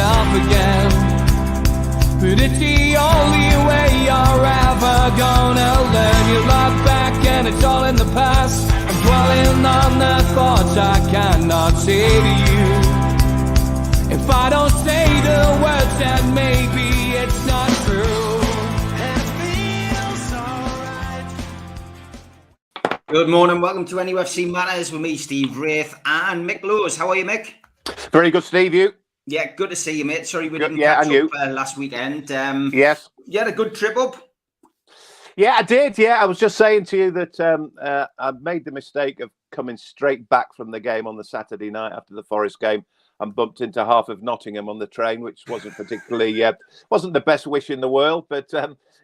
myself again. But it's the only way you're ever gonna learn. You look back and it's all in the past. I'm dwelling on the thoughts I cannot say to you. If I don't say the words, then maybe it's not true. And it feels alright. Good morning, welcome to NUFC Matters with me, Steve Wraith, and Mick Lewis. How are you, Mick? Very good, Steve. You? Yeah, good to see you, mate. Sorry we didn't catch up last weekend. Yes. You had a good trip up? Yeah, I did. Yeah, I was just saying to you that I made the mistake of coming straight back from the game on the Saturday night after the Forest game and bumped into half of Nottingham on the train, which wasn't particularly wasn't the best wish in the world. But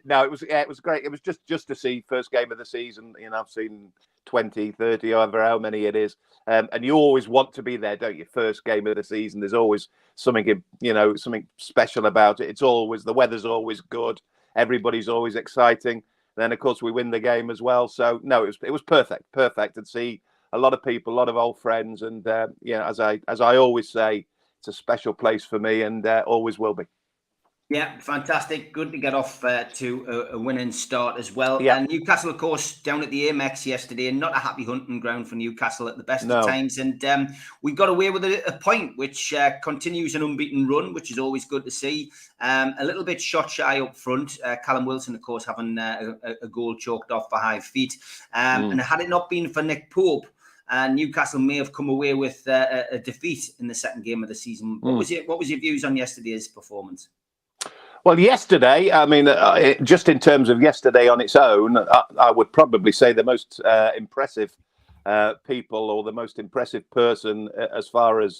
no, it was great. It was just to see first game of the season. You know, I've seen 20, 30, however how many it is. And you always want to be there, don't you? First game of the season. There's always something, something special about it. It's always, the weather's always good. Everybody's always exciting. Then, of course, we win the game as well. So, no, it was perfect. And see a lot of people, a lot of old friends. And, as I always say, it's a special place for me and always will be. Yeah, fantastic. Good to get off to a winning start as well. Yeah. And Newcastle, of course, down at the Amex yesterday, and not a happy hunting ground for Newcastle at the best of times. And we got away with a point, which continues an unbeaten run, which is always good to see. A little bit shot shy up front. Callum Wilson, of course, having a goal chalked off for high feet. And had it not been for Nick Pope, Newcastle may have come away with a defeat in the second game of the season. What was your views on yesterday's performance? Well, yesterday, I mean, just in terms of yesterday on its own, I would probably say the most impressive people or the most impressive person as far as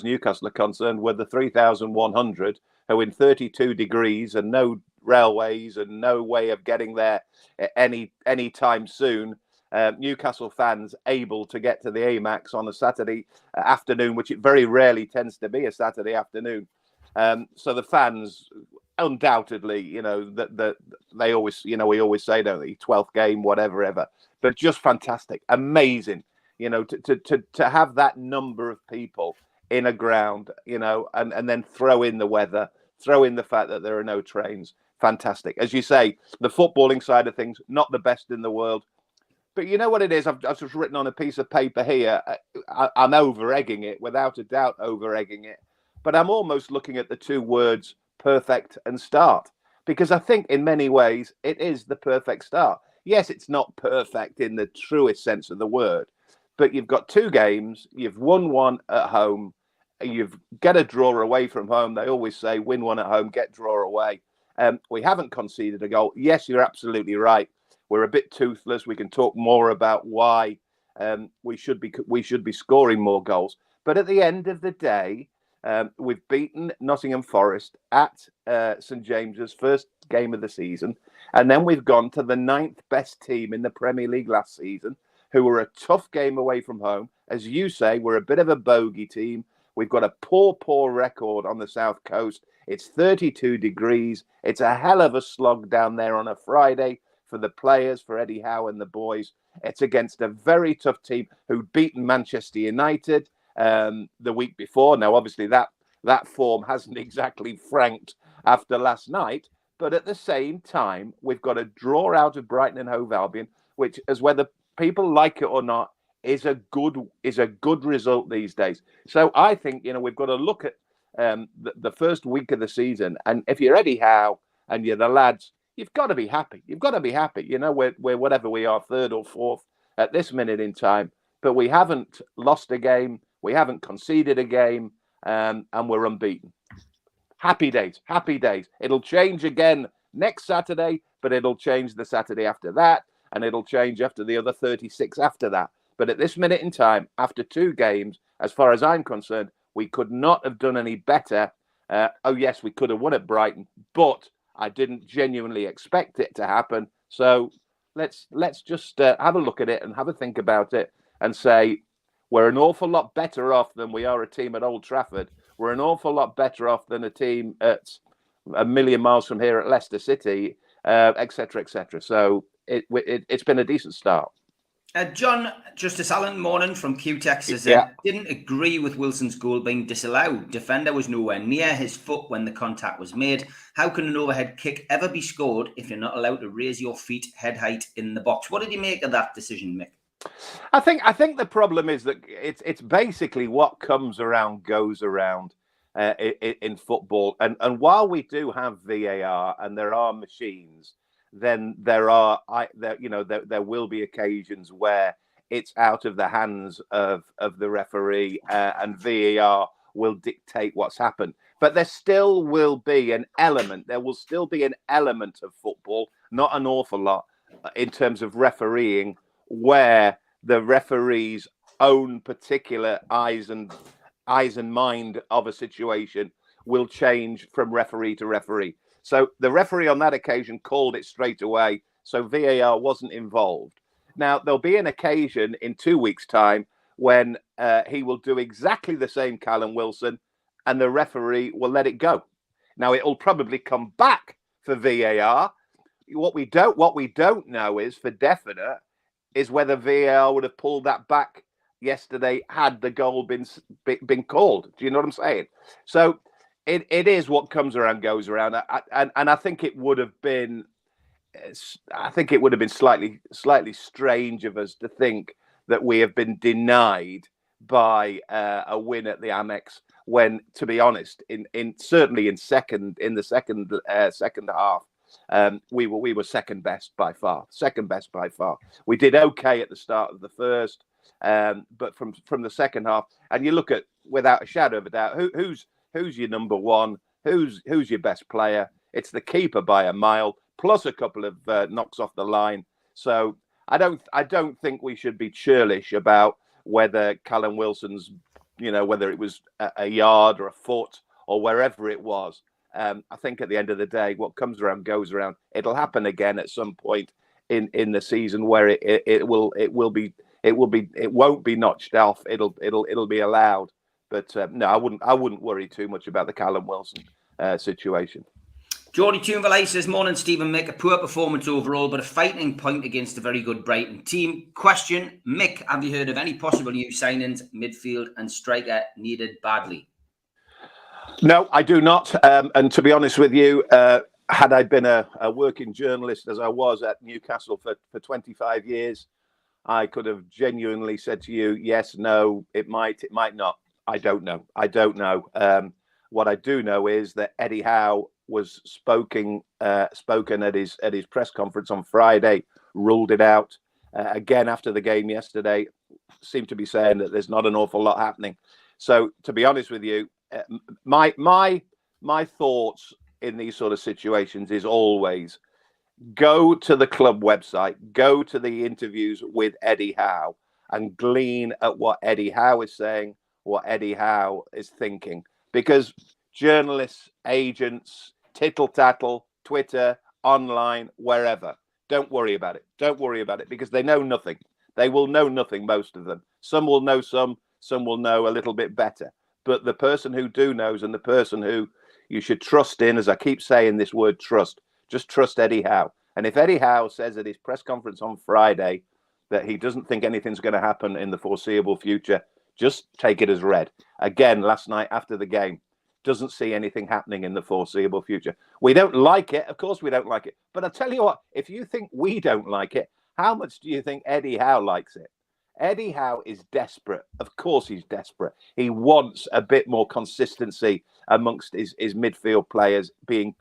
Newcastle are concerned were the 3,100 who in 32 degrees and no railways and no way of getting there any time soon. Newcastle fans able to get to the Amex on a Saturday afternoon, which it very rarely tends to be a Saturday afternoon. So the fans, undoubtedly, that they always, we always say, don't they, 12th game, whatever, ever, but just fantastic, amazing, to have that number of people in a ground, and then throw in the weather, throw in the fact that there are no trains, fantastic. As you say, the footballing side of things, not the best in the world. But you know what it is? I've just written on a piece of paper here. I'm over-egging it, without a doubt, over-egging it. But I'm almost looking at the two words perfect and start, because I think in many ways it is the perfect start. Yes, it's not perfect in the truest sense of the word, but you've got two games, you've won one at home, you've got a draw away from home. They always say win one at home, get draw away. We haven't conceded a goal. Yes, you're absolutely right. We're a bit toothless. We can talk more about why we should be scoring more goals. But at the end of the day, we've beaten Nottingham Forest at St James's, first game of the season. And then we've gone to the 9th best team in the Premier League last season, who were a tough game away from home. As you say, we're a bit of a bogey team. We've got a poor record on the South Coast. It's 32 degrees. It's a hell of a slog down there on a Friday for the players, for Eddie Howe and the boys. It's against a very tough team who'd beaten Manchester United the week before. Now, obviously, that form hasn't exactly franked after last night, but at the same time, we've got a draw out of Brighton and Hove Albion, which, as whether people like it or not, is a good result these days. So I think we've got to look at the first week of the season, and if you're Eddie Howe and you're the lads, you've got to be happy. You've got to be happy. We're whatever we are, third or fourth at this minute in time, but we haven't lost a game. We haven't conceded a game, and we're unbeaten. Happy days. It'll change again next Saturday, but it'll change the Saturday after that, and it'll change after the other 36 after that. But at this minute in time, after two games, as far as I'm concerned, we could not have done any better. Yes, we could have won at Brighton, but I didn't genuinely expect it to happen. So let's just have a look at it and have a think about it and say, we're an awful lot better off than we are a team at Old Trafford. We're an awful lot better off than a team at a million miles from here at Leicester City, etc., etc. So it's been a decent start. John Justice Allen, morning from QTech, says didn't agree with Wilson's goal being disallowed. Defender was nowhere near his foot when the contact was made. How can an overhead kick ever be scored if you're not allowed to raise your feet head height in the box? What did you make of that decision, Mick? I think the problem is that it's basically what comes around goes around in football. And while we do have VAR and there are machines, then there will be occasions where it's out of the hands of the referee and VAR will dictate what's happened. But there still will be an element. There will still be an element of football, not an awful lot, in terms of refereeing, where the referee's own particular eyes and mind of a situation will change from referee to referee. So the referee on that occasion called it straight away, so VAR wasn't involved. Now, there'll be an occasion in 2 weeks' time when he will do exactly the same, Callum Wilson, and the referee will let it go. Now, it'll probably come back for VAR. What we don't know is for definite is whether VAR would have pulled that back yesterday had the goal been called. Do you know what I'm saying? So it is what comes around goes around, and I think it would have been slightly strange of us to think that we have been denied by a win at the Amex when, to be honest, certainly in the second half. We were second best by far. We did okay at the start of the first, but from the second half, and you look at, without a shadow of a doubt, who's your number one, who's your best player? It's the keeper by a mile, plus a couple of knocks off the line. So I don't think we should be churlish about whether Callum Wilson's, whether it was a yard or a foot or wherever it was. I think at the end of the day, what comes around goes around. It'll happen again at some point in the season where it won't be notched off. It'll be allowed. But no, I wouldn't worry too much about the Callum Wilson situation. Geordie Toonville says, morning, Stephen Mick. A poor performance overall, but a fighting point against a very good Brighton team. Question, Mick, have you heard of any possible new signings, midfield and striker needed badly? No, I do not. And to be honest with you, had I been a working journalist as I was at Newcastle for 25 years, I could have genuinely said to you, yes, no, it might not. I don't know. What I do know is that Eddie Howe was spoken at his press conference on Friday, ruled it out. Again, after the game yesterday, seemed to be saying that there's not an awful lot happening. So, to be honest with you, my thoughts in these sort of situations is always go to the club website, go to the interviews with Eddie Howe, and glean at what Eddie Howe is saying, what Eddie Howe is thinking. Because journalists, agents, tittle tattle, Twitter, online, wherever, don't worry about it. Don't worry about it, because they know nothing. They will know nothing, most of them. Some will know some will know a little bit better. But the person who knows, and the person who you should trust in, as I keep saying this word trust, just trust Eddie Howe. And if Eddie Howe says at his press conference on Friday that he doesn't think anything's going to happen in the foreseeable future, just take it as read. Again, last night after the game, doesn't see anything happening in the foreseeable future. We don't like it. Of course we don't like it. But I'll tell you what, if you think we don't like it, how much do you think Eddie Howe likes it? Eddie Howe is desperate. Of course he's desperate. He wants a bit more consistency amongst his midfield players being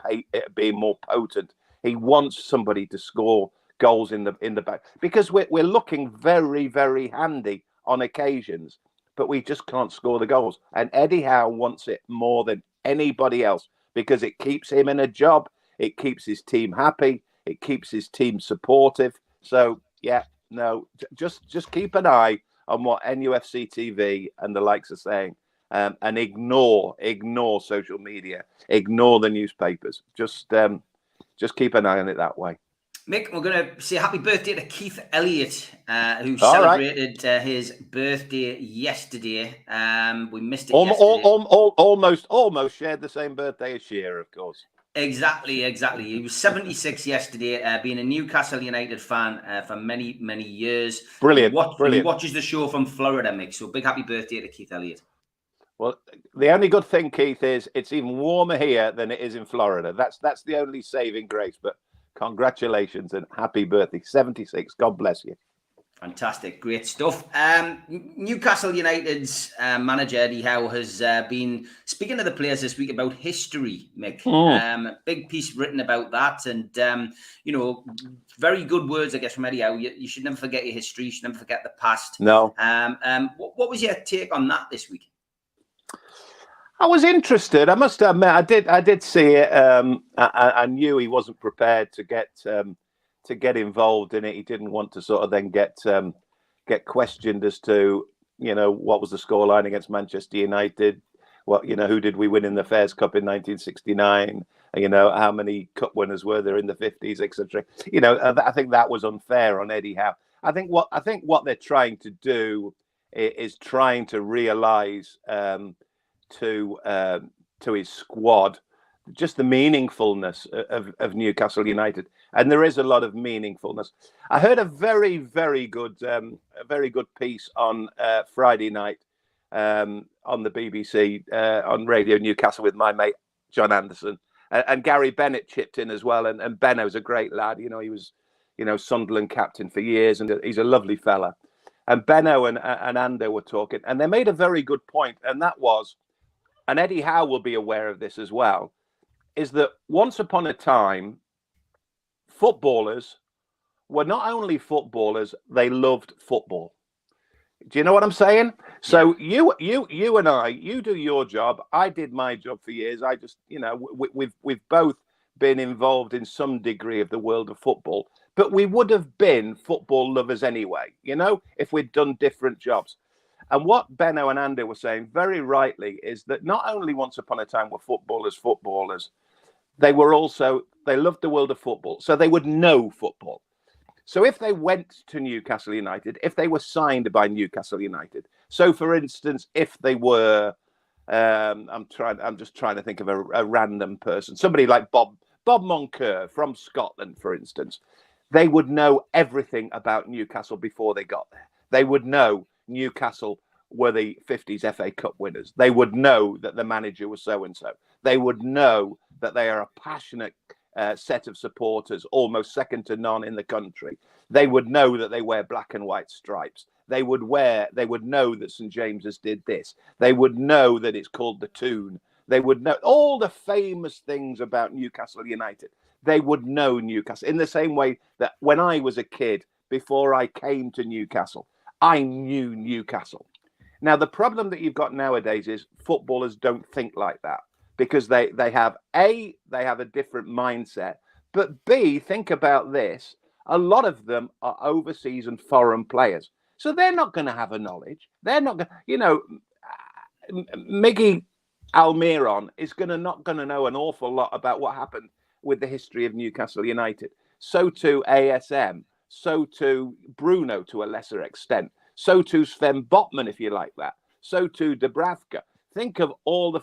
more potent. He wants somebody to score goals in the back, because we're looking very, very handy on occasions, but we just can't score the goals. And Eddie Howe wants it more than anybody else, because it keeps him in a job. It keeps his team happy. It keeps his team supportive. So, yeah, no, just keep an eye on what NUFC TV and the likes are saying, and ignore social media, ignore the newspapers. Just keep an eye on it that way. Mick, we're going to say happy birthday to Keith Elliot, who celebrated his birthday yesterday. We missed it yesterday. Almost shared the same birthday as Shearer, of course. Exactly. He was 76 yesterday, being a Newcastle United fan for many, many years. Brilliant. He watches the show from Florida, Mick. So big happy birthday to Keith Elliott. Well, the only good thing, Keith, is it's even warmer here than it is in Florida. That's the only saving grace. But congratulations and happy birthday. 76. God bless you. Fantastic. Great stuff. Newcastle United's manager, Eddie Howe, has been speaking to the players this week about history, Mick. Big piece written about that. And, very good words, I guess, from Eddie Howe. You should never forget your history. You should never forget the past. No. What was your take on that this week? I was interested. I must admit, I did see it. I knew he wasn't prepared to get involved in it. He didn't want to sort of then get questioned as to, what was the scoreline against Manchester United? Who did we win in the Fairs Cup in 1969? How many cup winners were there in the 50s, etc. I think that was unfair on Eddie Howe. I think what they're trying to do is trying to realise to his squad just the meaningfulness of Newcastle United, and there is a lot of meaningfulness. I heard a very, very good piece on Friday night on the BBC on Radio Newcastle with my mate John Anderson, and Gary Bennett chipped in as well. And Benno's a great lad. He was Sunderland captain for years, and he's a lovely fella. And Benno and Ando were talking, and they made a very good point, and that was, and Eddie Howe will be aware of this as well, is that once upon a time, footballers were not only footballers, they loved football. Do you know what I'm saying? So you and I, you do your job. I did my job for years. I just, we've both been involved in some degree of the world of football, but we would have been football lovers anyway, if we'd done different jobs. And what Benno and Ando were saying very rightly is that not only once upon a time were footballers, they loved the world of football, so they would know football. So if they went to Newcastle United, if they were signed by Newcastle United, so for instance, if they were, I'm just trying to think of a random person, somebody like Bob Moncur from Scotland, for instance, they would know everything about Newcastle before they got there. They would know Newcastle were the 50s FA Cup winners. They would know that the manager was so-and-so. They would know that they are a passionate set of supporters, almost second to none in the country. They would know that they wear black and white stripes. They would know that St. James's did this. They would know that it's called the Toon. They would know all the famous things about Newcastle United. They would know Newcastle in the same way that when I was a kid, before I came to Newcastle, I knew Newcastle. Now, the problem that you've got nowadays is footballers don't think like that, because they have a different mindset, but B, think about this, a lot of them are overseas and foreign players, so they're not going to have a knowledge. They're not going, Miggy Almiron is not going to know an awful lot about what happened with the history of Newcastle United. So too ASM, so too Bruno to a lesser extent, so too Sven Botman, if you like that, so too Dubravka. Think of all the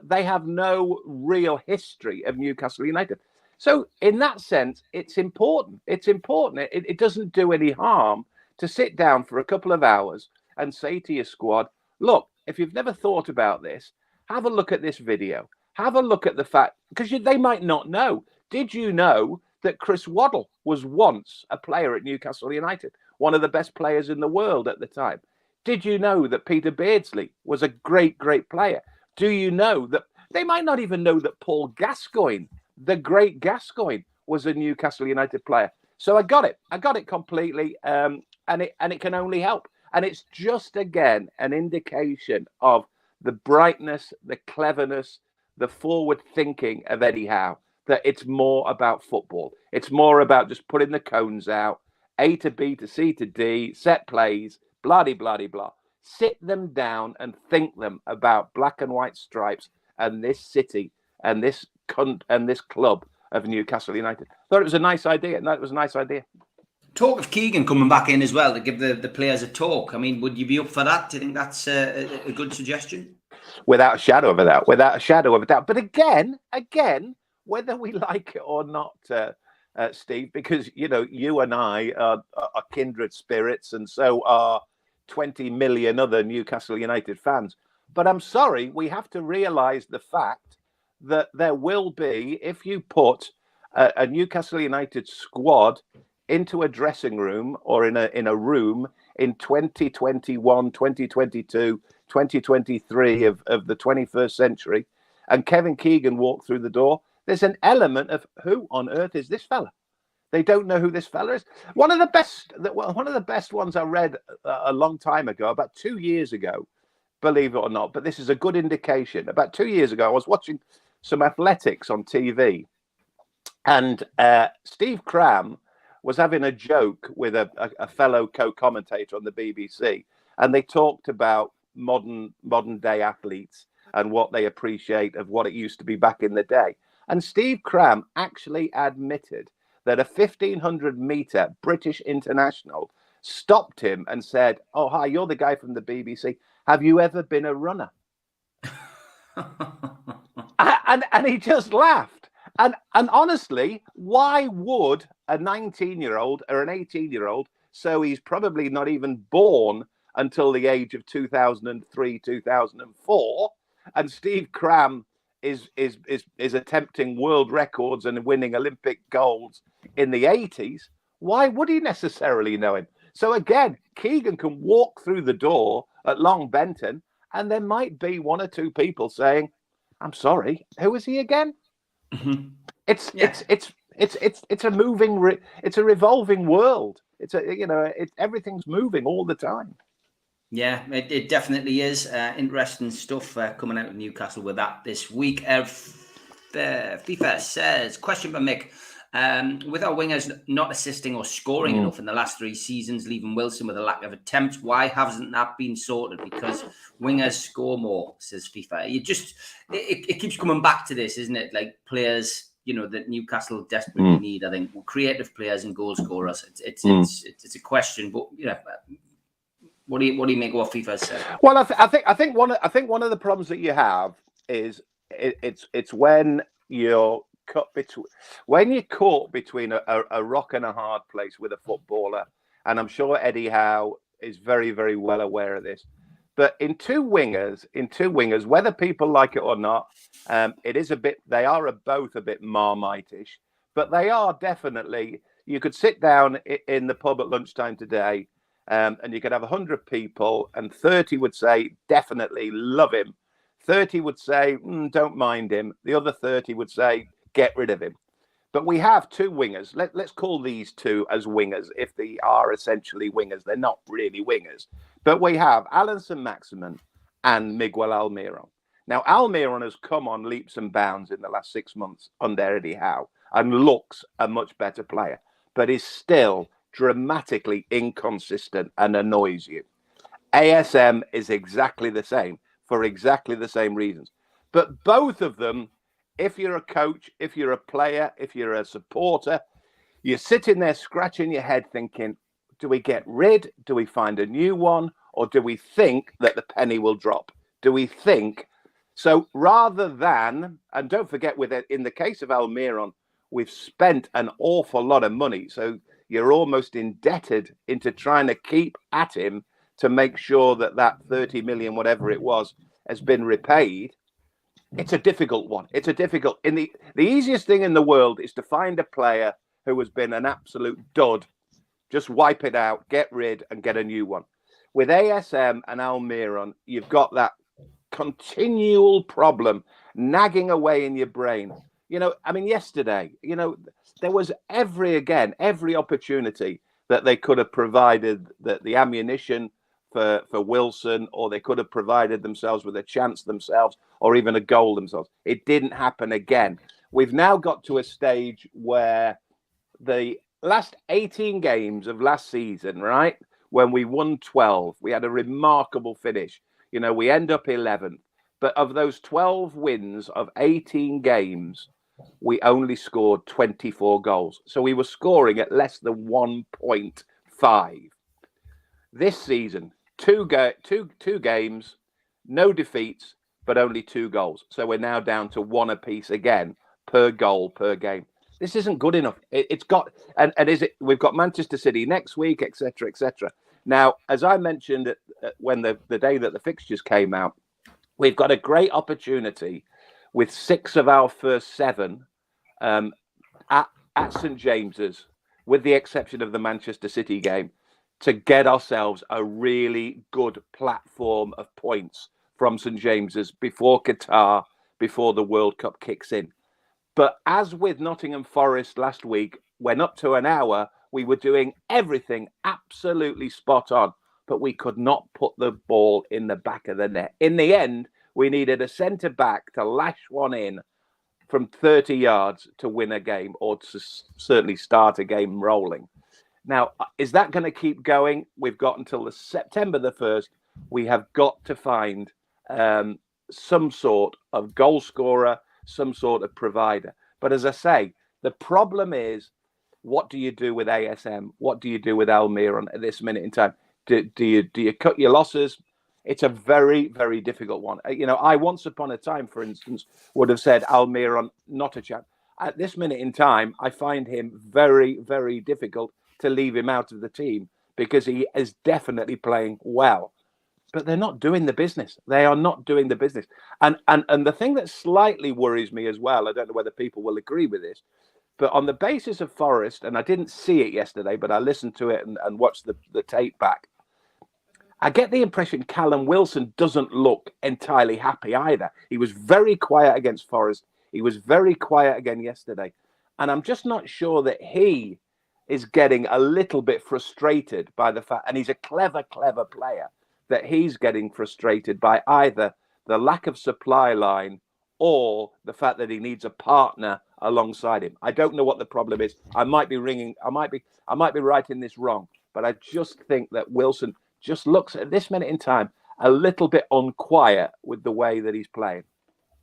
they have no real history of Newcastle United. So in that sense, it's important. It's important. It doesn't do any harm to sit down for a couple of hours and say to your squad, look, if you've never thought about this, have a look at this video. Have a look at the fact, because they might not know. Did you know that Chris Waddle was once a player at Newcastle United, one of the best players in the world at the time? Did you know that Peter Beardsley was a great, great player? Do you know that they might not even know that Paul Gascoigne, the great Gascoigne, was a Newcastle United player? So I got it completely, and it can only help. And it's just, again, an indication of the brightness, the cleverness, the forward thinking of Eddie Howe, that it's more about football. It's more about just putting the cones out, A to B to C to D, set plays, blah, blah, blah, blah. Sit them down and think them about black and white stripes and this city and this club of Newcastle United. Thought it was a nice idea. No, it was a nice idea. Talk of Keegan coming back in as well to give the players a talk. I mean, would you be up for that? Do you think that's a good suggestion? Without a shadow of a doubt. Without a shadow of a doubt. But again, whether we like it or not, Steve, because, you know, you and I are kindred spirits, and so are 20 million other Newcastle United fans. But I'm sorry, we have to realise the fact that there will be, if you put a Newcastle United squad into a dressing room or in a room in 2021, 2022, 2023 of the 21st century, and Kevin Keegan walked through the door, there's an element of who on earth is this fella? They don't know who this fella is. One of the best ones I read a long time ago, about 2 years ago, believe it or not, but this is a good indication. About 2 years ago, I was watching some athletics on TV, and Steve Cram was having a joke with a fellow co-commentator on the BBC, and they talked about modern day athletes and what they appreciate of what it used to be back in the day. And Steve Cram actually admitted that a 1,500-meter British international stopped him and said, "Oh, hi, you're the guy from the BBC. Have you ever been a runner?" and he just laughed. And honestly, why would a 19-year-old or an 18-year-old, so he's probably not even born until the age of 2003, 2004, and Steve Cram is attempting world records and winning Olympic golds in the 80s, why would he necessarily know him? So again, Keegan can walk through the door at Long Benton, and there might be one or two people saying, "I'm sorry, who is he again?" Mm-hmm. It's a moving, it's a revolving world. Everything's moving all the time. Yeah, it definitely is. Interesting stuff coming out of Newcastle with that this week. FIFA says, question for Mick. With our wingers not assisting or scoring enough in the last 3 seasons, leaving Wilson with a lack of attempts, why hasn't that been sorted? Because wingers score more, says FIFA. It keeps coming back to this, isn't it? Like players, that Newcastle desperately need. I think creative players and goal scorers. It's a question, but what do you make of what FIFA said? Well, I think one of the problems that you have is it's when you're caught between a rock and a hard place with a footballer, and I'm sure Eddie Howe is very, very well aware of this. But in two wingers, whether people like it or not, they are both a bit Marmite-ish, but they are definitely. You could sit down in the pub at lunchtime today, and you could have 100 people, and 30 would say definitely love him. 30 would say don't mind him. The other 30 would say get rid of him. But we have two wingers. Let's call these two as wingers, if they are essentially wingers. They're not really wingers. But we have Alan Saint-Maximin and Miguel Almiron. Now, Almiron has come on leaps and bounds in the last 6 months under Eddie Howe and looks a much better player, but is still dramatically inconsistent and annoys you. ASM is exactly the same for exactly the same reasons. But both of them, if you're a coach, if you're a player, if you're a supporter, you're sitting there scratching your head thinking, do we get rid? Do we find a new one? Or do we think that the penny will drop? Do we think? So rather than, and don't forget with it, in the case of Almiron, we've spent an awful lot of money. So you're almost indebted into trying to keep at him to make sure that 30 million, whatever it was, has been repaid. It's a difficult one. The easiest thing in the world is to find a player who has been an absolute dud, just wipe it out, get rid, and get a new one. With ASM and Almiron, you've got that continual problem nagging away in your brain. Yesterday, there was every opportunity that they could have provided the ammunition for Wilson, or they could have provided themselves with a chance themselves, or even a goal themselves. It didn't happen again. We've now got to a stage where the last 18 games of last season, right, when we won 12, we had a remarkable finish. We end up 11th. But of those 12 wins of 18 games, we only scored 24 goals. So we were scoring at less than 1.5. This season, two games, no defeats, but only 2 goals. So we're now down to 1 apiece again. per goal per game. This isn't good enough. It's got and is it? We've got Manchester City next week, etc., etc. Now, as I mentioned when the day that the fixtures came out, we've got a great opportunity with 6 of our first 7 at St James's, with the exception of the Manchester City game, to get ourselves a really good platform of points from St James's before Qatar, before the World Cup kicks in. But as with Nottingham Forest last week, when up to an hour, we were doing everything absolutely spot on, but we could not put the ball in the back of the net. In the end, we needed a centre-back to lash one in from 30 yards to win a game, or to certainly start a game rolling. Now, is that going to keep going? We've got until September the 1st. We have got to find some sort of goal scorer, some sort of provider. But as I say, the problem is, what do you do with ASM? What do you do with Almiron at this minute in time? Do you cut your losses? It's a very, very difficult one. You know, I once upon a time, for instance, would have said Almiron, not a chance. At this minute in time, I find him very, very difficult to leave him out of the team, because he is definitely playing well. But they're not doing the business. They are not doing the business. And the thing that slightly worries me as well, I don't know whether people will agree with this, but on the basis of Forest, and I didn't see it yesterday, but I listened to it and watched the tape back, I get the impression Callum Wilson doesn't look entirely happy either. He was very quiet against Forest. He was very quiet again yesterday. And I'm just not sure that he is getting a little bit frustrated by the fact, and he's a clever player, that he's getting frustrated by either the lack of supply line or the fact that he needs a partner alongside him. I don't know what the problem is. I might be writing this wrong, but I just think that Wilson just looks at this minute in time a little bit unquiet with the way that he's playing.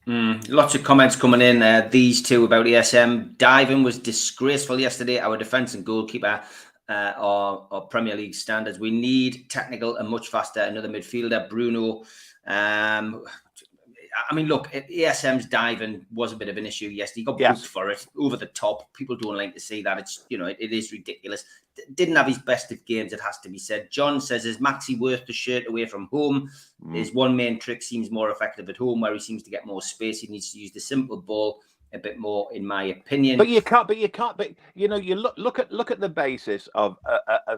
Lots of comments coming in. These two about ESM. Diving was disgraceful yesterday. Our defence and goalkeeper are Premier League standards. We need technical and much faster. Another midfielder, Bruno. I mean, look, ESM's diving was a bit of an issue yesterday. He got booked for it, over the top. People don't like to see that. It's, you know, it is ridiculous. Didn't have his best of games, it has to be said. John says, is Maxi worth the shirt away from home? His one main trick seems more effective at home, where he seems to get more space. He needs to use the simple ball a bit more, in my opinion. But you can't. You know, you look at the basis of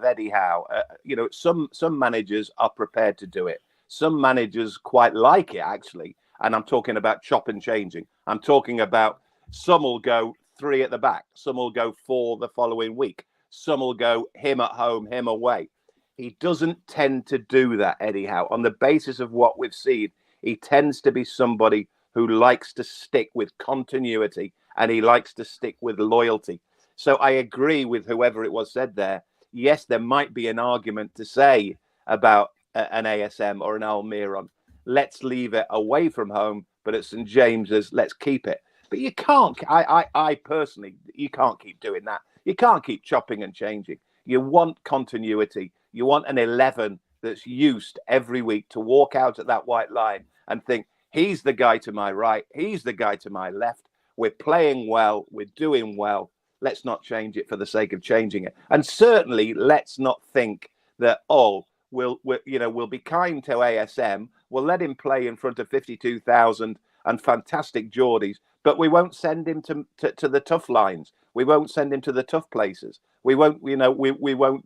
Eddie Howe. You know, some managers are prepared to do it. Some managers quite like it, actually. And I'm talking about chop and changing. I'm talking about some will go 3 at the back. Some will go 4 the following week. Some will go him at home, him away. He doesn't tend to do that, Eddie Howe. On the basis of what we've seen, he tends to be somebody who likes to stick with continuity, and he likes to stick with loyalty. So I agree with whoever it was said there. Yes, there might be an argument to say about an ASM or an Almiron. Let's leave it away from home, but at St James's, let's keep it. But you can't, I personally, you can't keep doing that. You can't keep chopping and changing. You want continuity. You want an 11 that's used every week to walk out at that white line and think, he's the guy to my right, he's the guy to my left. We're playing well, we're doing well. Let's not change it for the sake of changing it. And certainly, let's not think that, we'll be kind to ASM. We'll let him play in front of 52,000 and fantastic Geordies, but we won't send him to the tough lines. We won't send him to the tough places. We won't, we won't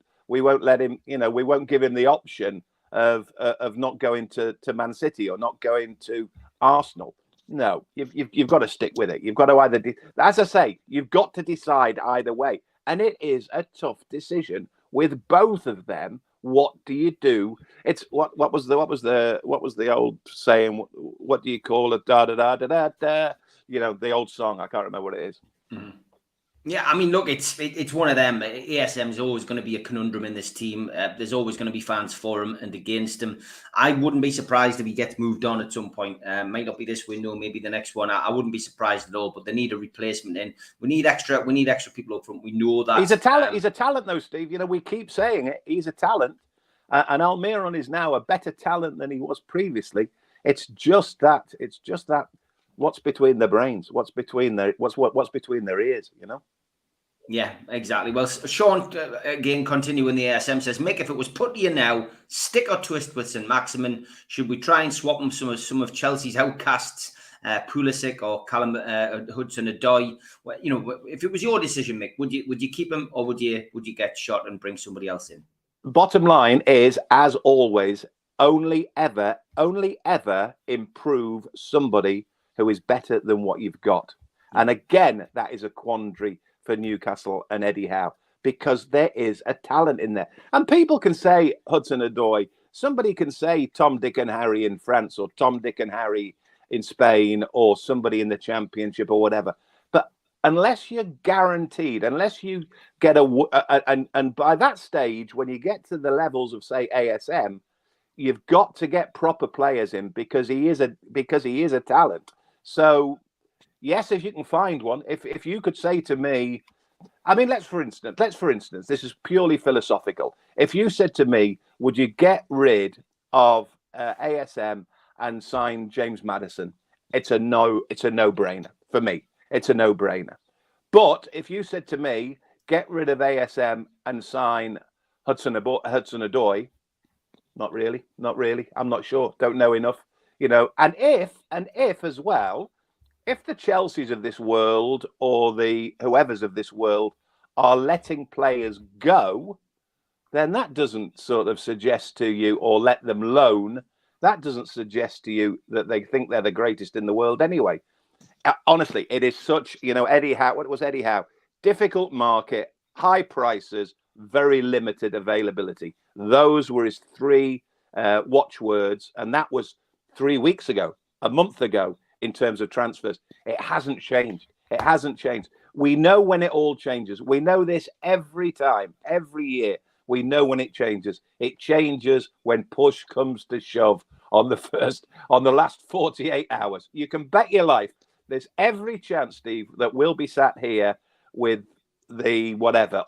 let him, we won't give him the option of not going to Man City or not going to Arsenal. No, you've got to stick with it. You've got to either, as I say, you've got to decide either way, and it is a tough decision with both of them. What do you do? It's what was the old saying? What do you call it? Da da da da da da. You know, the old song. I can't remember what it is. Mm-hmm. Yeah, I mean, look, it's one of them. ASM is always going to be a conundrum in this team. There's always going to be fans for him and against him. I wouldn't be surprised if he gets moved on at some point. Might not be this window, maybe the next one. I wouldn't be surprised at all. But they need a replacement in. We need extra people up front. We know that he's a talent. He's a talent, though, Steve. You know, we keep saying it. He's a talent, and Almiron is now a better talent than he was previously. It's just that what's between their brains? What's between their ears? You know. Yeah, exactly. Well, Sean, again, continuing the ASM, says, Mick, if it was put to you now, stick or twist with St. Maximin? Should we try and swap them some of Chelsea's outcasts, Pulisic or Callum Hudson-Odoi? Well, you know, if it was your decision, Mick, would you keep him, or would you get shot and bring somebody else in? Bottom line is, as always, only ever improve somebody who is better than what you've got. And again, that is a quandary for Newcastle and Eddie Howe, because there is a talent in there. And people can say Hudson-Odoi, somebody can say Tom, Dick and Harry in France, or Tom, Dick and Harry in Spain, or somebody in the Championship or whatever. But unless you're guaranteed, unless you get and by that stage, when you get to the levels of, say, ASM, you've got to get proper players in, because he is a talent. So yes, if you can find one, if you could say to me, I mean, let's for instance, this is purely philosophical. If you said to me, would you get rid of ASM and sign James Maddison? It's a no-brainer for me. It's a no-brainer. But if you said to me, get rid of ASM and sign Hudson-Odoi, not really. I'm not sure. Don't know enough, you know. And if as well, if the Chelseas of this world, or the whoever's of this world, are letting players go, then that doesn't sort of suggest to you, or let them loan, that doesn't suggest to you that they think they're the greatest in the world anyway. Honestly, it is such, you know, Eddie Howe, what was Eddie Howe? Difficult market, high prices, very limited availability. Those were his three watchwords, and that was 3 weeks ago, a month ago. In terms of transfers, it hasn't changed. We know when it all changes. We know this every time, every year. We know when it changes. It changes when push comes to shove on the last 48 hours. You can bet your life there's every chance, Steve, that we'll be sat here with the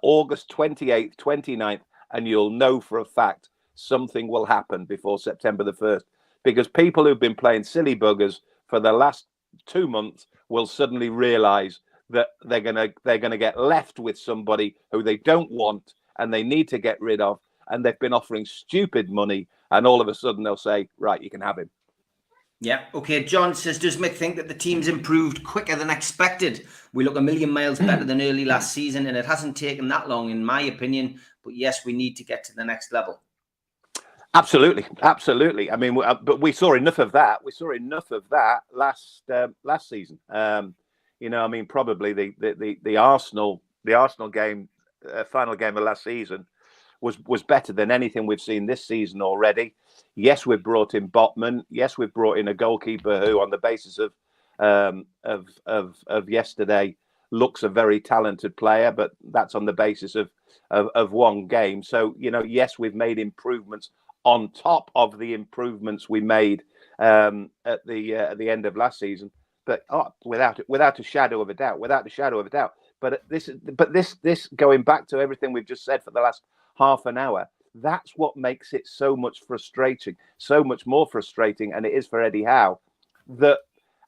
August 28th, 29th, and you'll know for a fact something will happen before September the 1st, because people who've been playing silly buggers for the last 2 months will suddenly realize that they're gonna get left with somebody who they don't want and they need to get rid of, and they've been offering stupid money, and all of a sudden they'll say, right, you can have him. Yeah. Okay. John says, does Mick think that the team's improved quicker than expected? We look a million miles better than early last season, and it hasn't taken that long, in my opinion. But yes, we need to get to the next level. Absolutely. I mean, but we saw enough of that. Last season. You know, I mean, probably the Arsenal game, final game of last season, was better than anything we've seen this season already. Yes, we've brought in Botman. Yes, we've brought in a goalkeeper who, on the basis of yesterday, looks a very talented player, but that's on the basis of one game. So, you know, yes, we've made improvements on top of the improvements we made at the end of last season, but without a shadow of a doubt. But this going back to everything we've just said for the last half an hour, that's what makes it so much more frustrating, and it is for Eddie Howe, that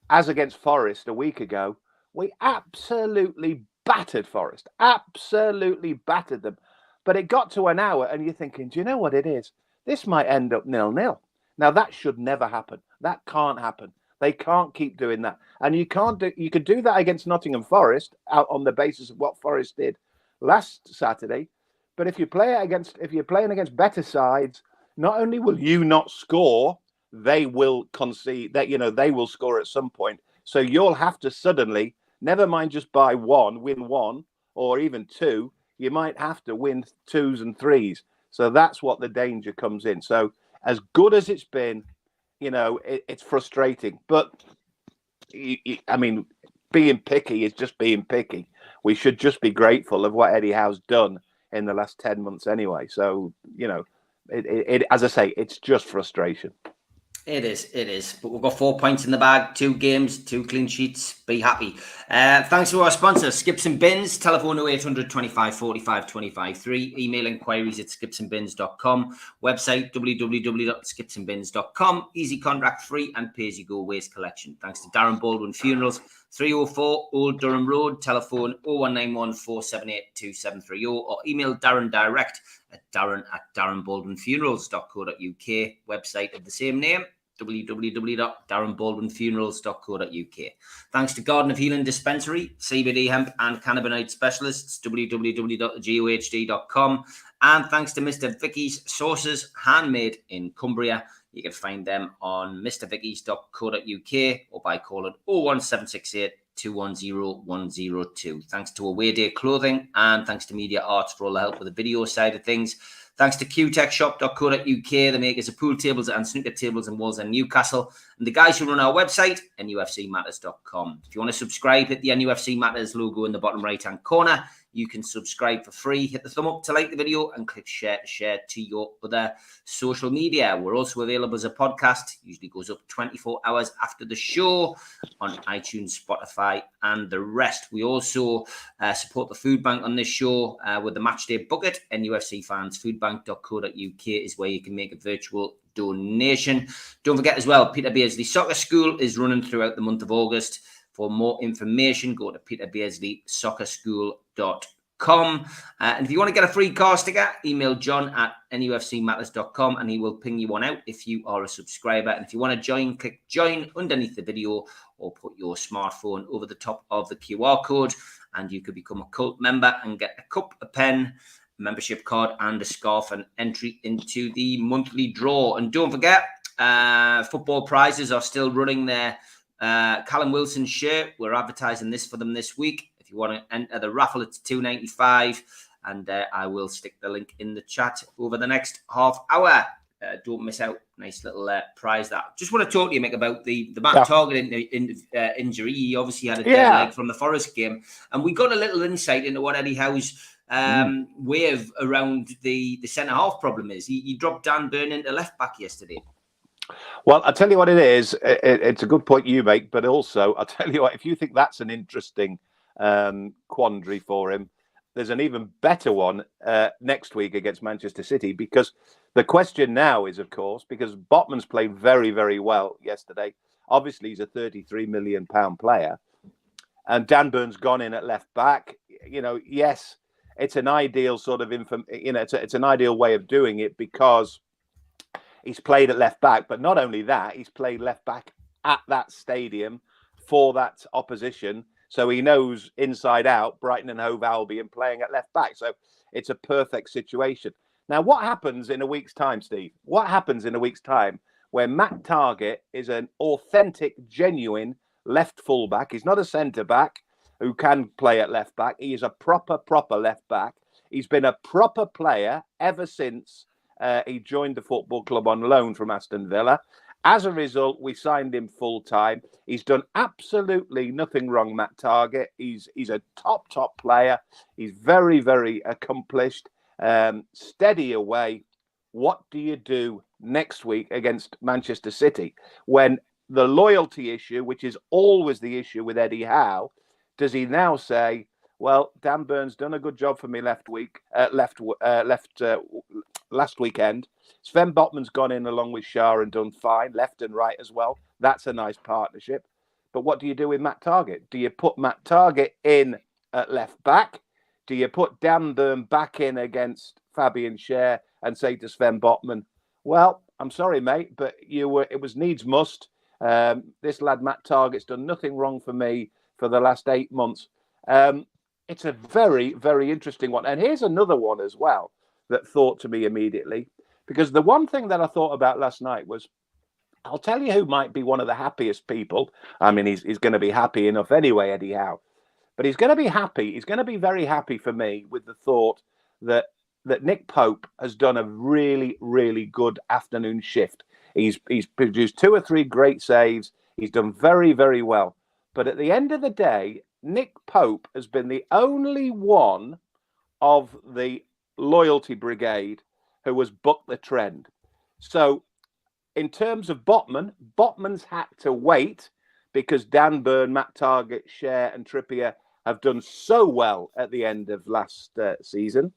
as against Forest a week ago, we absolutely battered Forest, absolutely battered them. But it got to an hour, and you're thinking, do you know what it is? This might end up 0-0. Now, that should never happen. That can't happen. They can't keep doing that. And you could do that against Nottingham Forest out on the basis of what Forest did last Saturday. But if you're playing against better sides, not only will you not score, they will concede. That, you know, they will score at some point. So you'll have to suddenly, never mind just win one, or even two. You might have to win 2s and 3s. So that's what the danger comes in. So as good as it's been, you know, it's frustrating. But, I mean, being picky is just being picky. We should just be grateful of what Eddie Howe's done in the last 10 months anyway. So, you know, as I say, it's just frustration. It is. But we've got 4 points in the bag, 2 games, 2 clean sheets. Be happy. Thanks to our sponsors, Skips and Bins. Telephone 0800 25 45 25 3. Email inquiries at skipsandbins.com. Website www.skipsandbins.com. Easy contract free and pay-as-you-go waste collection. Thanks to Darren Baldwin Funerals. 304 Old Durham Road. Telephone 0191 478 2730 or email Darren direct at darren@darrenbaldwinfunerals.co.uk. Website of the same name, www.darrenbaldwinfunerals.co.uk. Thanks to Garden of Healing Dispensary, CBD hemp and cannabinoid specialists, www.gohd.com. And thanks to Mr. Vicky's Sauces, handmade in Cumbria. You can find them on mrvickies.co.uk or by calling 01768 210 102. Thanks to Away Day Clothing and thanks to Media Arts for all the help with the video side of things. Thanks to qtechshop.co.uk, the makers of pool tables and snooker tables and walls in Newcastle, and the guys who run our website, NUFCmatters.com. If you want to subscribe, hit the NUFC Matters logo in the bottom right-hand corner. You can subscribe for free. Hit the thumb up to like the video and click share to your other social media. We're also available as a podcast. Usually goes up 24 hours after the show on iTunes, Spotify, and the rest. We also support the food bank on this show with the Matchday Bucket. NUFC fans, foodbank.co.uk is where you can make a virtual donation. Don't forget as well, Peter Beardsley Soccer School is running throughout the month of August. For more information, go to peterbeardsleySoccerSchool.com. And if you want to get a free car sticker, email john@nufcmatters.com and he will ping you one out if you are a subscriber. And if you want to join, click join underneath the video or put your smartphone over the top of the QR code and you could become a cult member and get a cup, a pen, a membership card and a scarf and entry into the monthly draw. And don't forget, football prizes are still running there. Callum Wilson's shirt, we're advertising this for them this week. If you want to enter the raffle, it's $2.95 and I will stick the link in the chat over the next half hour. Don't miss out. Nice little prize that. Just want to talk to you, Mick, about the Matt Target injury. He obviously had a dead leg from the Forest game, and we got a little insight into what Eddie Howe's wave around the centre half problem is. He dropped Dan Burn into left back yesterday. Well, I'll tell you what it is. It's a good point you make, but also I'll tell you what, if you think that's an interesting quandary for him, there's an even better one next week against Manchester City, because the question now is, of course, because Botman's played very, very well yesterday. Obviously, he's a £33 million player, and Dan Burn's gone in at left back. You know, yes, it's an ideal sort of it's an ideal way of doing it because he's played at left back, but not only that, he's played left back at that stadium for that opposition. So he knows inside out Brighton and Hove Albion playing at left back. So it's a perfect situation. Now, what happens in a week's time, Steve? What happens in a week's time when Matt Target is an authentic, genuine left fullback? He's not a centre back who can play at left back. He is a proper left back. He's been a proper player ever since he joined the football club on loan from Aston Villa. As a result, we signed him full time. He's done absolutely nothing wrong, Matt Target. He's a top player. He's very, very accomplished. Steady away. What do you do next week against Manchester City when the loyalty issue, which is always the issue with Eddie Howe, does he now say, well, Dan Burn's done a good job for me last weekend. Sven Botman's gone in along with Shah and done fine, left and right as well. That's a nice partnership. But what do you do with Matt Target? Do you put Matt Target in at left back? Do you put Dan Burn back in against Fabian Schär and say to Sven Botman, well, I'm sorry, mate, but it was needs must. This lad, Matt Target's done nothing wrong for me for the last 8 months. It's a very, very interesting one. And here's another one as well that thought to me immediately, because the one thing that I thought about last night was, I'll tell you who might be one of the happiest people. I mean, he's going to be happy enough anyway, Eddie Howe, but he's going to be happy. He's going to be very happy for me with the thought that Nick Pope has done a really, really good afternoon shift. He's produced 2 or 3 great saves. He's done very, very well. But at the end of the day, Nick Pope has been the only one of the loyalty brigade who has bucked the trend. So in terms of Botman's had to wait because Dan Burn, Matt Targett, Cher and Trippier have done so well at the end of last season.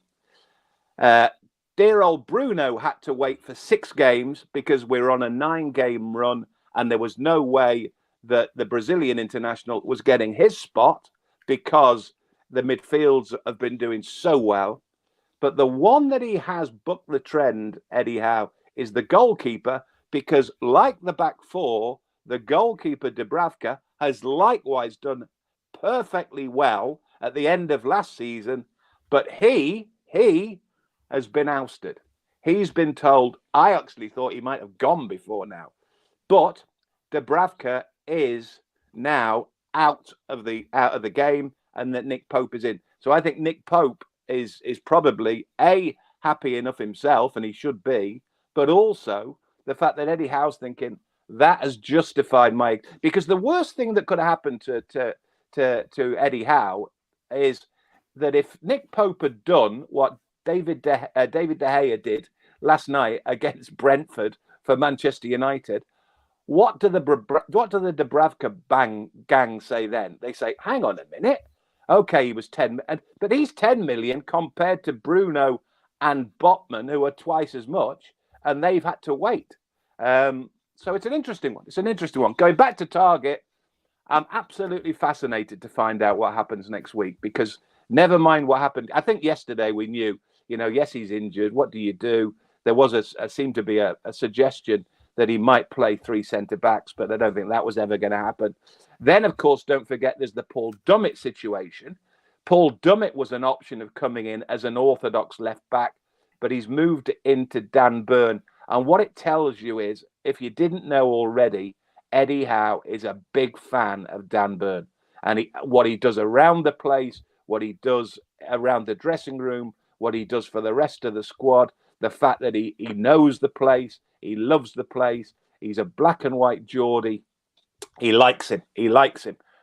Dear old Bruno had to wait for 6 games because we're on a 9-game run and there was no way that the Brazilian international was getting his spot because the midfields have been doing so well. But the one that he has bucked the trend, Eddie Howe, is the goalkeeper, because like the back four, the goalkeeper Dubravka has likewise done perfectly well at the end of last season, but he has been ousted. He's been told, I actually thought he might have gone before now, but Dubravka is now out of the game, and that Nick Pope is in. So I think Nick Pope is probably happy enough himself, and he should be, but also the fact that Eddie Howe's thinking that has justified my, because the worst thing that could have happened to Eddie Howe is that if Nick Pope had done what David De Gea did last night against Brentford for Manchester United, what do the Dubravka gang say then? They say, hang on a minute. Okay, he was 10, but he's 10 million compared to Bruno and Botman, who are twice as much, and they've had to wait. So it's an interesting one. It's an interesting one. Going back to Targett, I'm absolutely fascinated to find out what happens next week, because never mind what happened. I think yesterday we knew, yes, he's injured. What do you do? There was seemed to be a suggestion that he might play 3 centre-backs, but I don't think that was ever going to happen. Then, of course, don't forget there's the Paul Dummett situation. Paul Dummett was an option of coming in as an orthodox left-back, but he's moved into Dan Burn. And what it tells you is, if you didn't know already, Eddie Howe is a big fan of Dan Burn. And what he does around the place, what he does around the dressing room, what he does for the rest of the squad, the fact that he knows the place, he loves the place, he's a black and white Geordie. He likes him.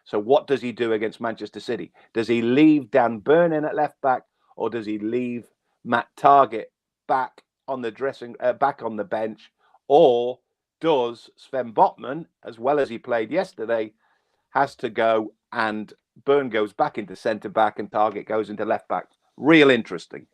So what does he do against Manchester City? Does he leave Dan Burn in at left back, or does he leave Matt Targett back on the bench, or does Sven Botman, as well as he played yesterday, has to go and Burn goes back into centre back and Targett goes into left back? Really interesting.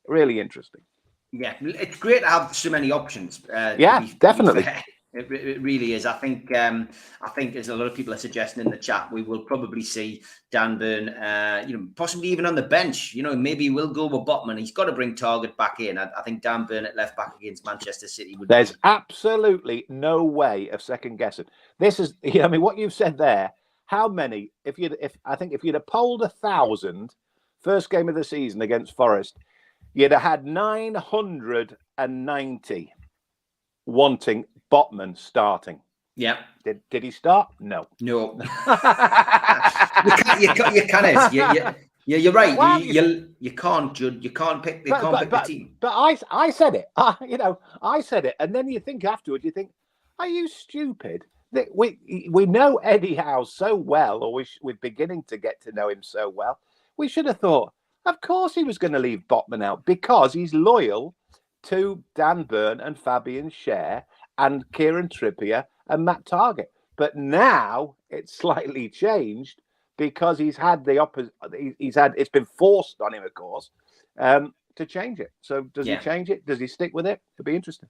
Yeah, it's great to have so many options. Definitely. It really is. I think as a lot of people are suggesting in the chat, we will probably see Dan Burn, possibly even on the bench. Maybe we'll go with Botman. He's got to bring Targett back in. I think Dan Burn at left back against Manchester City would. There's absolutely no way of second guessing. This is, what you've said there. How many? If you'd have polled 1,000 first game of the season against Forest, you'd have had 990 wanting Botman starting. Yeah. Did he start? No. You can't. You're right. Well, you can't judge. You can't pick. You can't pick the team. But I said it. I said it, and then you think afterwards. You think, are you stupid? That we know Eddie Howe so well, or we're beginning to get to know him so well. We should have thought, of course, he was going to leave Botman out because he's loyal to Dan Burn and Fabian Cher and Kieran Trippier and Matt Targett. But now it's slightly changed because he's had the opposite. It's been forced on him, of course, to change it. So does he change it? Does he stick with it? It'll be interesting.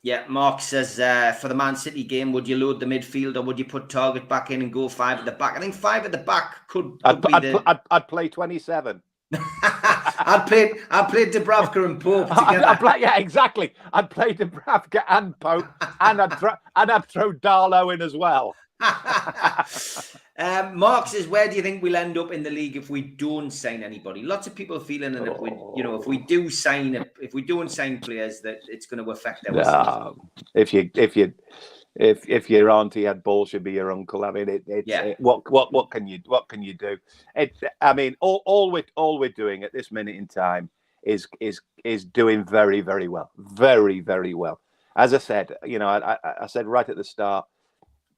Yeah, Mark says, for the Man City game, would you load the midfield or would you put Targett back in and go 5 at the back? I think 5 at the back could I'd play 27. I'd play Dubravka and Pope together. Exactly. I'd play Dubravka and Pope, and I'd throw Darlow in as well. Mark says, where do you think we'll end up in the league if we don't sign anybody? Lots of people feeling that if we don't sign players, that it's going to affect our season. If your auntie had balls, should be your uncle. I mean, what can you do? All we're doing at this minute in time is doing very, very well, very, very well. As I said, I said right at the start,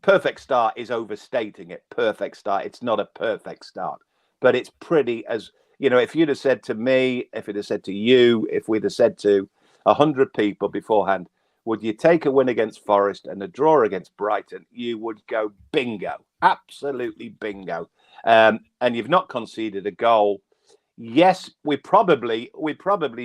perfect start is overstating it. Perfect start. It's not a perfect start, but it's pretty as, if you'd have said to me, if it had said to you, if we'd have said to 100 people beforehand, would you take a win against Forest and a draw against Brighton? You would go bingo, absolutely bingo. And you've not conceded a goal. Yes, we probably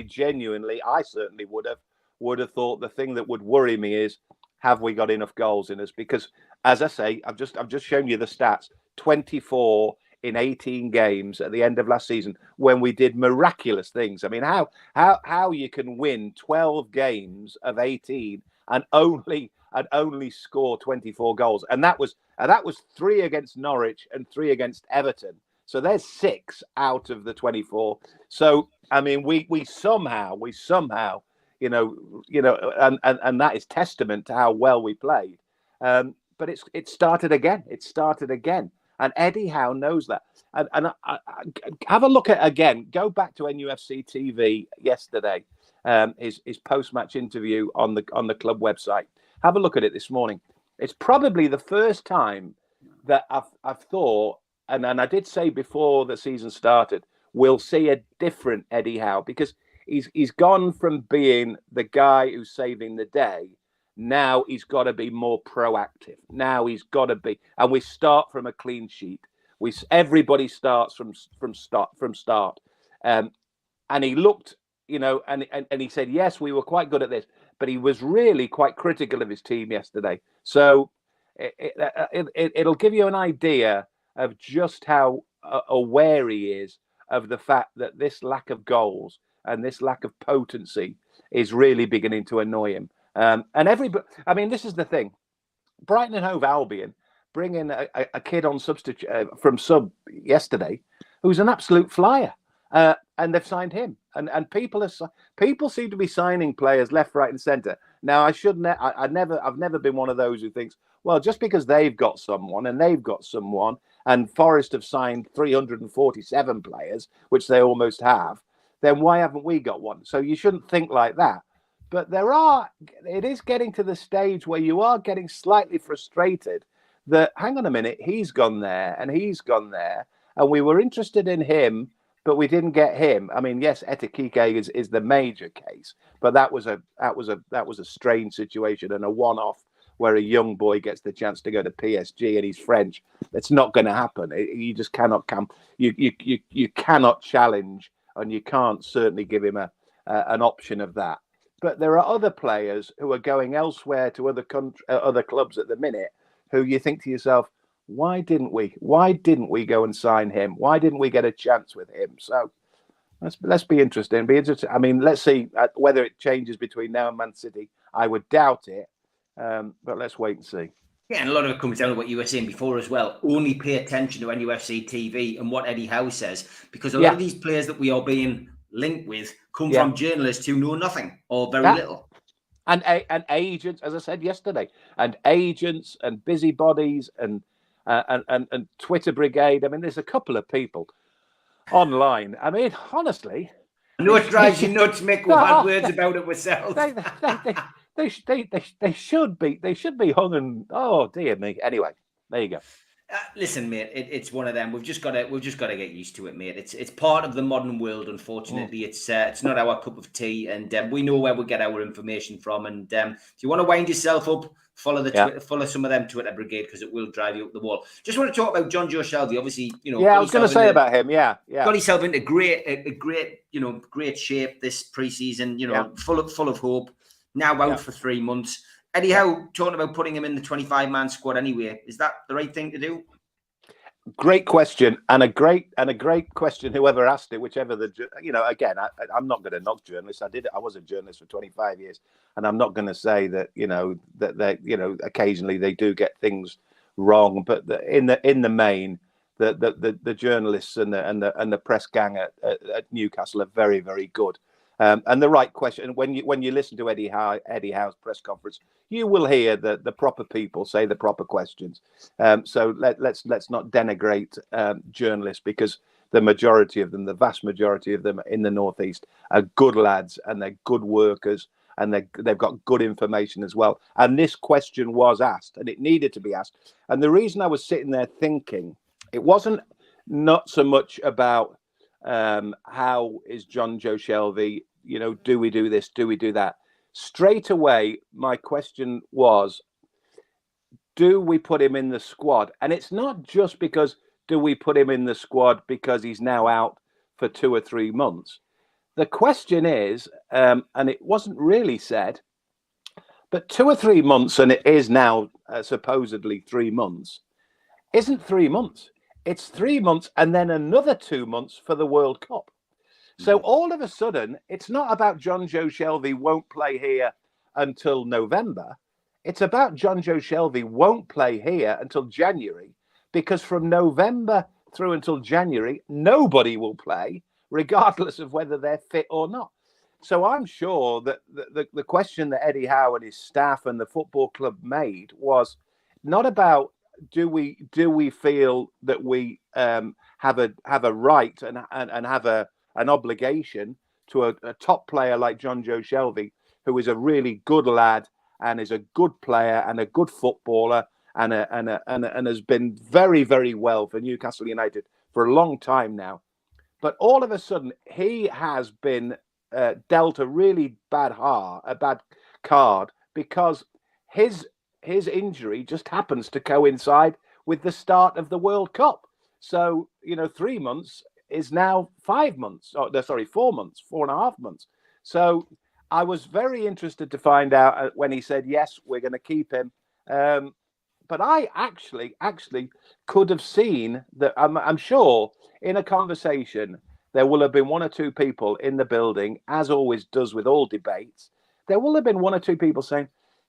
genuinely, I certainly would have thought the thing that would worry me is, have we got enough goals in us? Because, as I say, I've just shown you the stats: 24 in 18 games at the end of last season, when we did miraculous things. I mean, how you can win 12 games of 18 and only score 24 goals, and that was 3 against Norwich and 3 against Everton. So there's 6 out of the 24. So I mean, we somehow, and that is testament to how well we played. But it started again. And Eddie Howe knows that. And I have a look at, again, go back to NUFC TV yesterday, his post-match interview on the club website. Have a look at it this morning. It's probably the first time that I've thought, and I did say before the season started, we'll see a different Eddie Howe, because he's gone from being the guy who's saving the day. Now he's got to be more proactive. Now he's got to be, and we start from a clean sheet. Everybody starts from start. And he looked, and he said, yes, we were quite good at this, but he was really quite critical of his team yesterday. So it'll give you an idea of just how aware he is of the fact that this lack of goals and this lack of potency is really beginning to annoy him. And everybody, I mean, this is the thing. Brighton and Hove Albion bring in a kid on substitute from sub yesterday, who's an absolute flyer, and they've signed him. And people seem to be signing players left, right, and centre. Now, I've never been one of those who thinks, well, just because they've got someone and they've got someone, and Forest have signed 347 players, which they almost have, then why haven't we got one? So you shouldn't think like that. But it is getting to the stage where you are getting slightly frustrated that, hang on a minute, he's gone there and he's gone there, and we were interested in him, but we didn't get him. I mean, yes, Etikike is the major case, but that was a strange situation and a one-off where a young boy gets the chance to go to PSG and he's French. It's not going to happen. You just cannot come. You cannot challenge, and you can't certainly give him an option of that. But there are other players who are going elsewhere to other clubs at the minute, who you think to yourself, why didn't we go and sign him? Why didn't we get a chance with him? So let's be interested. I mean, let's see whether it changes between now and Man City. I would doubt it, but let's wait and see. Yeah, and a lot of it comes down to what you were saying before as well. Only pay attention to NUFC TV and what Eddie Howe says, because a lot of these players that we are being linked with come from journalists who know nothing or very little. And agents, as I said yesterday, and agents and busybodies and Twitter brigade. I mean, there's a couple of people online. I mean, honestly, I know it drives you nuts, Mick. We've had words about it ourselves. They should be hung and, oh dear me. Anyway, there you go. Listen, mate, it's one of them. We've just got to get used to it, mate. It's part of the modern world. Unfortunately, it's not our cup of tea, and we know where we get our information from. And if you want to wind yourself up, follow some of them Twitter brigade, because it will drive you up the wall. Just want to talk about Jonjo Shelvey. Obviously, I was going to say about him. Yeah. Got himself into great shape this pre-season. Full of hope. Now out for 3 months. Eddie Howe talking about putting him in the 25-man squad anyway. Is that the right thing to do? Great question, and a great question. Whoever asked it, whichever again, I'm not going to knock journalists. I was a journalist for 25 years, and I'm not going to say that that they occasionally they do get things wrong, but in the main, the journalists and the press gang at Newcastle are very, very good. And the right question. When you listen to Eddie Howe's press conference, you will hear the proper people say the proper questions. So let's not denigrate journalists, because the vast majority of them in the Northeast are good lads, and they're good workers, and they've got good information as well. And this question was asked, and it needed to be asked. And the reason I was sitting there thinking, it wasn't not so much about how is Jonjo Shelvey, do we do this, do we do that? straight away, my question was, do we put him in the squad? And it's not just because do we put him in the squad because he's now out for 2 or 3 months. The question is, and it wasn't really said, but 2 or 3 months, and it is now supposedly 3 months, isn't 3 months. It's 3 months and then another 2 months for the World Cup. So all of a sudden, it's not about Jonjo Shelvey won't play here until November. It's about Jonjo Shelvey won't play here until January, because from November through until January, nobody will play, regardless of whether they're fit or not. So I'm sure that the question that Eddie Howe and his staff and the football club made was not about do we feel that we have a right and have an obligation to a top player like Jonjo Shelvey, who is a really good lad and is a good player and a good footballer and has been very, very well for Newcastle United for a long time now. But all of a sudden, he has been dealt a really bad card because his injury just happens to coincide with the start of the World Cup. So, 3 months is now 5 months. 4 months, 4.5 months. So I was very interested to find out when he said, yes, we're going to keep him. But I actually could have seen that. I'm sure in a conversation, there will have been 1 or 2 people in the building, as always does with all debates. There will have been 1 or 2 people saying,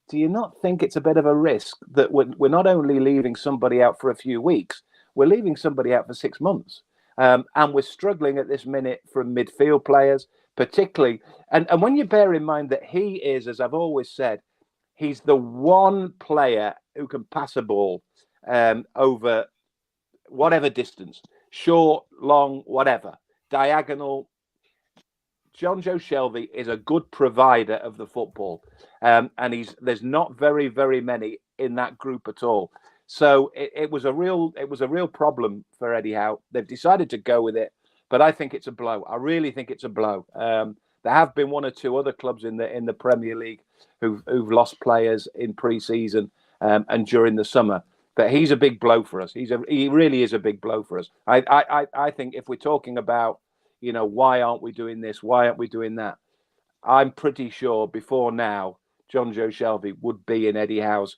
do you not think it's a bit of a risk that we're not only leaving somebody out for a few weeks, we're leaving somebody out for 6 months? And we're struggling at this minute from midfield players, particularly. And when you bear in mind that he is, as I've always said, he's the one player who can pass a ball over whatever distance, short, long, whatever, diagonal. Jonjo Shelvey is a good provider of the football, and there's not very, very many in that group at all. So it was a real problem for Eddie Howe. They've decided to go with it, but I think it's a blow. I really think it's a blow. There have been 1 or 2 other clubs in the Premier League who've lost players in pre-season and during the summer. But he's a big blow for us. He really is a big blow for us. I think if we're talking about, why aren't we doing this? Why aren't we doing that? I'm pretty sure before now, Jonjo Shelvey would be in Eddie Howe's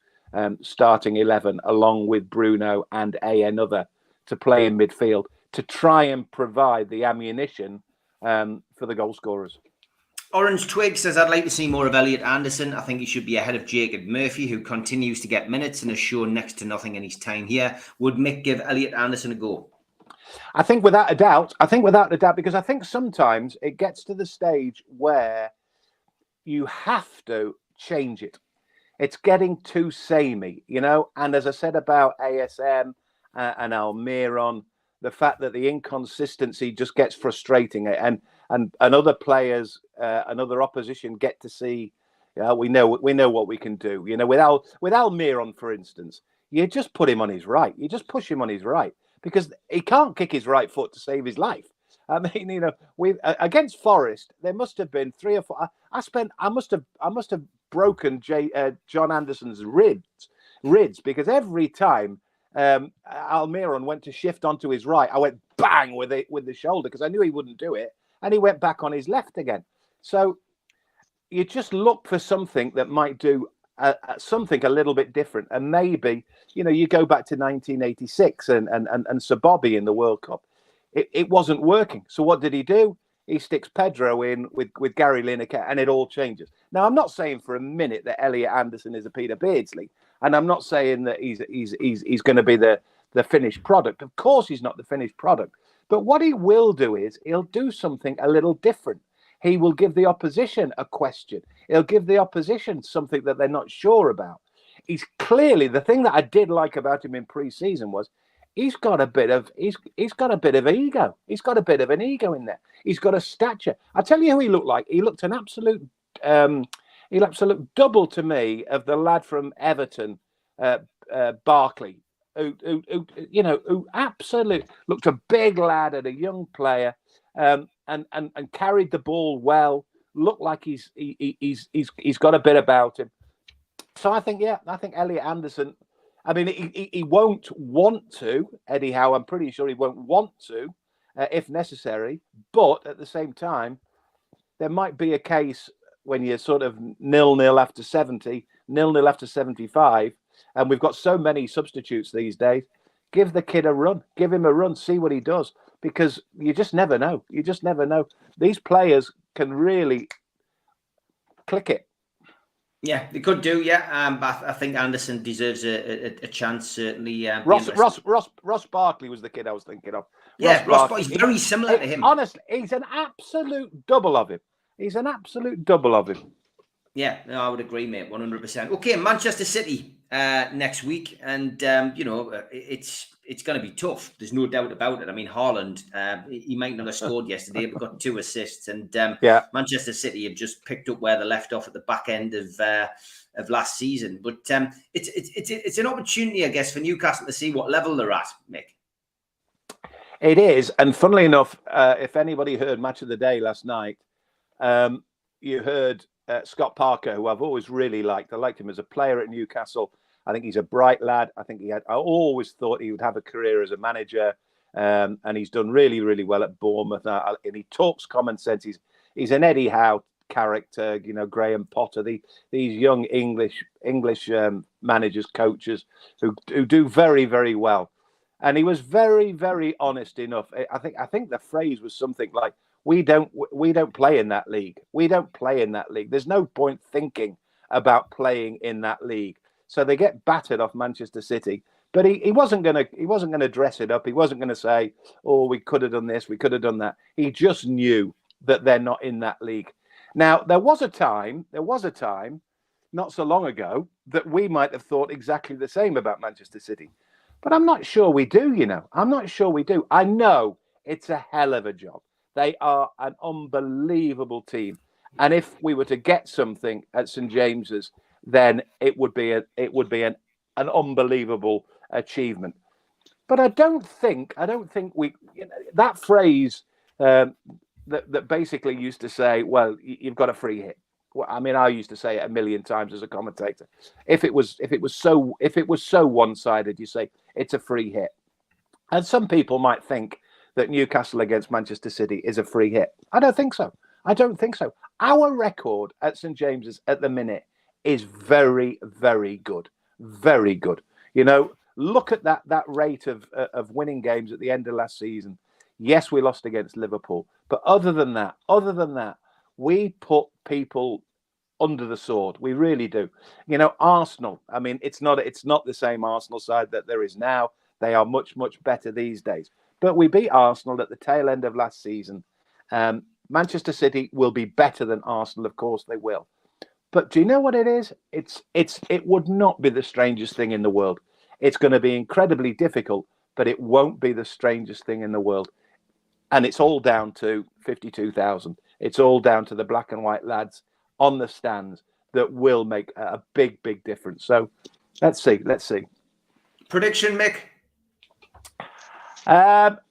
starting 11, along with Bruno and another to play in midfield to try and provide the ammunition for the goal scorers. Orange Twig says, I'd like to see more of Elliot Anderson. I think he should be ahead of Jacob Murphy, who continues to get minutes and has shown next to nothing in his time here. Would Mick give Elliot Anderson a go? I think without a doubt, because I think sometimes it gets to the stage where you have to change it. It's getting too samey, and as I said about ASM and Almiron, the fact that the inconsistency just gets frustrating, and other players, another opposition get to see, we know what we can do. With Almiron, for instance, you just put him on his right. You just push him on his right because he can't kick his right foot to save his life. I mean, against Forest, there must have been 3 or 4. I must have broken John Anderson's ribs because every time Almiron went to shift onto his right, I went bang with the shoulder because I knew he wouldn't do it, and he went back on his left again. So you just look for something that might do something a little bit different, and maybe you go back to 1986 and Sir Bobby in the World Cup. It wasn't working. So what did he do? He sticks Pedro in with Gary Lineker, and it all changes. Now, I'm not saying for a minute that Elliot Anderson is a Peter Beardsley, and I'm not saying that he's going to be the finished product. Of course, he's not the finished product. But what he will do is he'll do something a little different. He will give the opposition a question. He'll give the opposition something that they're not sure about. He's clearly, the thing that I did like about him in pre-season was he's got a bit of ego. He's got a bit of an ego in there. He's got a stature. I tell you who he looked like. He looked an absolute double to me of the lad from Everton, Barkley, who absolutely looked a big lad and a young player, and carried the ball well. look like he's got a bit about him. So I think Elliot Anderson. I mean, he won't want to, Eddie Howe. I'm pretty sure he won't want to, if necessary. But at the same time, there might be a case when you're sort of 0-0 after 70, 0-0 after 75, and we've got so many substitutes these days. Give the kid a run. Give him a run. See what he does. Because you just never know. You just never know. These players can really click it. Yeah, they could do. Yeah, but I think Anderson deserves a chance. Certainly. Ross Barkley was the kid I was thinking of. Yeah, Ross Barkley's very similar to him. Honestly, he's an absolute double of him. He's an absolute double of him. Yeah, no, I would agree, mate. 100%. Okay, Manchester City next week, and it's going to be tough. There's no doubt about it. I mean, Haaland, he might not have scored yesterday, but got 2 assists, and Manchester City have just picked up where they left off at the back end of last season. But it's an opportunity, I guess, for Newcastle to see what level they're at, Mick. It is, and funnily enough, if anybody heard Match of the Day last night, you heard Scott Parker, who I've always really liked. I liked him as a player at Newcastle. I think he's a bright lad. I always thought he would have a career as a manager, and he's done really, really well at Bournemouth. And he talks common sense. He's an Eddie Howe character, Graham Potter, these young English managers, coaches who do very, very well. And he was very, very honest enough. I think the phrase was something like, we don't play in that league. We don't play in that league. There's no point thinking about playing in that league. So they get battered off Manchester City. But he wasn't gonna dress it up. He wasn't gonna say, "Oh, we could have done this, we could have done that." He just knew that they're not in that league. Now, there was a time, not so long ago, that we might have thought exactly the same about Manchester City. But I'm not sure we do, I'm not sure we do. I know it's a hell of a job. They are an unbelievable team. And if we were to get something at St. James's, then it would be an unbelievable achievement. But I don't think we that phrase that basically used to say, well, you've got a free hit. Well, I mean, I used to say it a million times as a commentator. If it was so one-sided, you say it's a free hit. And some people might think that Newcastle against Manchester City is a free hit. I don't think so. Our record at St. James's at the minute is very, very good. Very good. Look at that rate of winning games at the end of last season. Yes, we lost against Liverpool. But other than that, we put people under the sword. We really do. Arsenal, I mean, it's not the same Arsenal side that there is now. They are much, much better these days. But we beat Arsenal at the tail end of last season. Manchester City will be better than Arsenal, of course they will. But do you know what it is? It would not be the strangest thing in the world. It's going to be incredibly difficult, but it won't be the strangest thing in the world. And it's all down to 52,000. It's all down to the black and white lads on the stands that will make a big, big difference. So let's see. Prediction, Mick?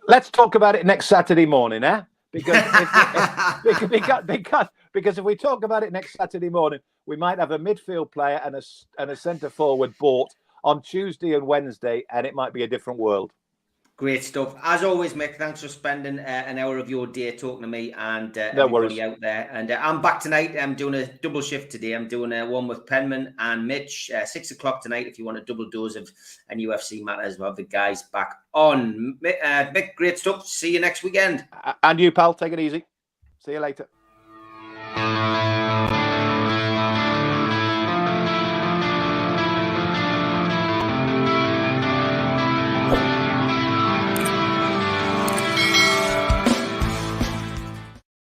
Let's talk about it next Saturday morning, Because if we talk about it next Saturday morning, we might have a midfield player and a centre forward bought on Tuesday and Wednesday, and it might be a different world. Great stuff. As always, Mick, thanks for spending an hour of your day talking to me and no everybody worries out there. And I'm back tonight. I'm doing a double shift today. I'm doing one with Penman and Mitch, 6 o'clock tonight. If you want a double dose of NUFC matters, we'll have the guys back on. Mick, great stuff. See you next weekend. And you, pal. Take it easy. See you later.